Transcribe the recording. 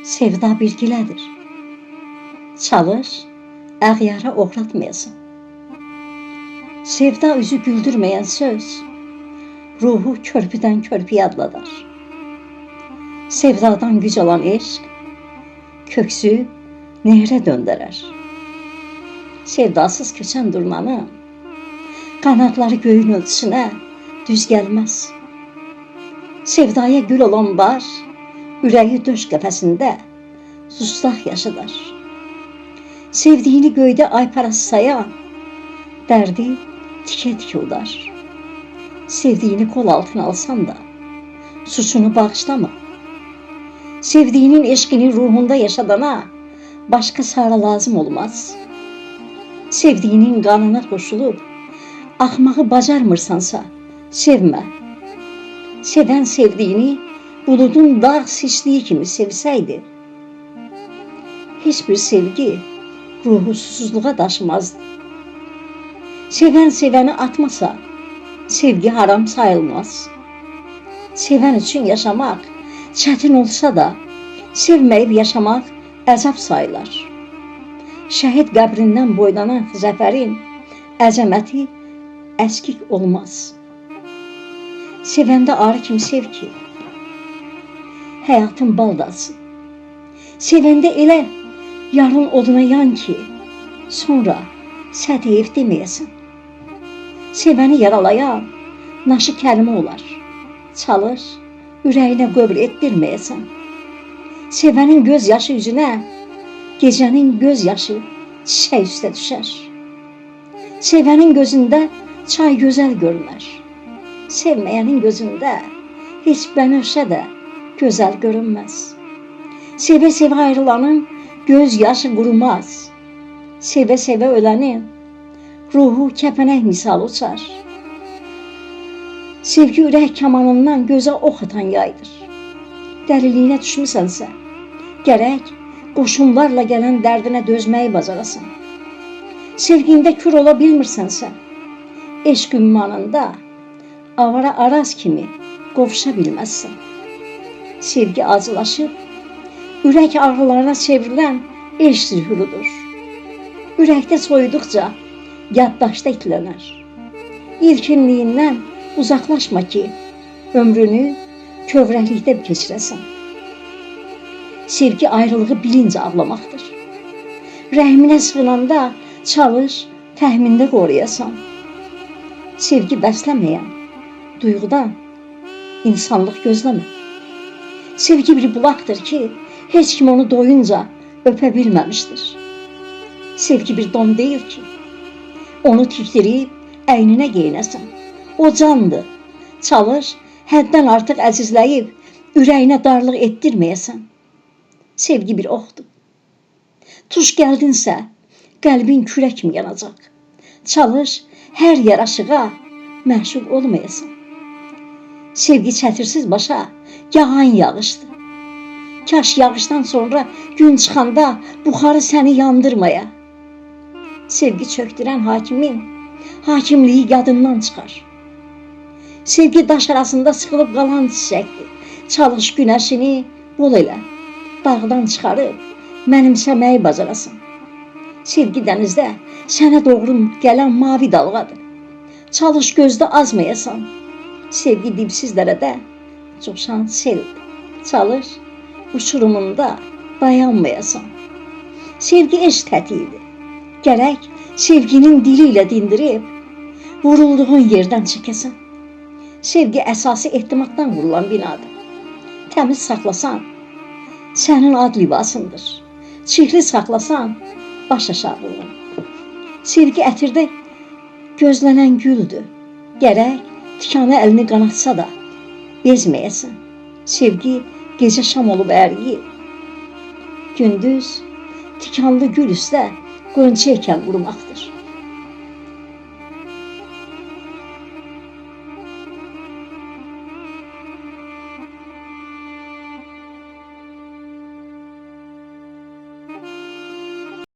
Sevda bir gilədir. Çalış, əğyara oxlatmayasın. Sevda üzü güldürməyən söz, ruhu körpüdən körpüyə adladar. Sevdadan güc alan eşq, köksü nehrə döndərər. Sevdasız köçən durnanın, qanadları göyün ölçüsünə düz gəlməz. Sevdaya gül olan bar, ürəyi döş qəfəsində susdaq yaşadar. Sevdiyini göydə ay parası sayan, dərdi tikə-tikə udar. Sevdiyini kol altına alsan da, suçunu bağışlama. Sevdiyinin eşqini ruhunda yaşadana, başqa sarı lazım olmaz. Sevdiyinin qanına qoşulub, axmağı bacarmırsansa, sevmə. Sevən sevdiyini buludun dağ sisliyi kimi sevsəydi, heç bir sevgi ruhu susuzluğa daşımazdı. Sevən sevəni atmasa, sevgi haram sayılmaz. Sevən üçün yaşamaq çətin olsa da, sevməyib yaşamaq əzab sayılar. Şəhid qəbrindən boylanan zəfərin əzəməti əskik olmaz. Sevəndə arı kimi sev ki, həyatın baldasın. Sevəndə elə yarın oduna yan ki, sonra sədheyif deməyəsən. Sevəni yaralayan naşı kəlmə olar. Çalış, ürəyinə qövr etdirməyəsən. Sevənin göz yaşı üzünə, gecənin göz yaşı çiçək üstə düşər. Sevənin gözündə çay gözəl görünər. Sevməyənin gözündə heç bənövşə də gözəl görünməz. Sevə-sevə ayrılanın göz yaşı qurumaz. Sevə-sevə ölənin ruhu kəpənək misal uçar. Sevgi ürək kamanından gözə ox atan yaydır. Dəliliyinə düşmüsənsə, gərək qoşunlarla gələn dərdinə dözməyi bacarasan. Sevgində kür ola bilmirsənsə, eşq ümmanında avara araz kimi qovuşa bilməzsən. Sevgi acılaşıb, ürək ağrılarına çevrilən eşq zühurudur. Ürəkdə soyuduqca yaddaşda itilənər. İlkinliyindən uzaqlaşma ki, ömrünü kövrəklikdə keçirəsən. Sevgi ayrılığı bilincə ağlamaqdır. Rəhminə sığınanda çalış, təxmində qoruyasan. Sevgi bəsləməyən duyğudan insanlıq gözləmə. Sevgi bir bulaqdır ki, heç kim onu doyunca öpə bilməmişdir. Sevgi bir don deyil ki, onu tikdirib əyninə geyinəsən. O candır. Çalış, həddən artıq əzizləyib ürəyinə darlıq etdirməyəsən. Sevgi bir oxdur. Tuş gəldinsə, qəlbin kürək kimi yanacaq. Çalış, hər yaraşığa məşuq olmayasan. Sevgi çətirsiz başa yağan yağışdır. Kaş yağışdan sonra gün çıxanda buxarı səni yandırmaya. Sevgi çöktürən hakimin hakimliyi yadından çıxar. Sevgi daş arasında sıxılıb qalan çiçəkdir. Çalış günəşini bol elə, dağdan çıxarıb mənimsəməyi bacarasan. Sevgi dənizdə sənə doğru gələn mavi dalğadır. Çalış gözdə azmayasan. Sevgi dibsiz dərədə coşan seldir. Çalış uçurumunda dayanmayasan. Sevgi eşq tətiyidir. Gərək sevginin dili ilə dindirib vurulduğun yerdən çəkəsən. Sevgi əsası ehtimatdan qurulan binadır. Təmiz saxlasan, sənin ad libasındır. Çirkli saxlasan, baş aşağı olur. Sevgi ətirdə gözlənən güldür. Gərək tikanı əlini qanatsa da bezməyəsən. Sevgi gecə şam olub əriyib. Gündüz tikanlı gül üstə qönçə ikən qurumaqdır.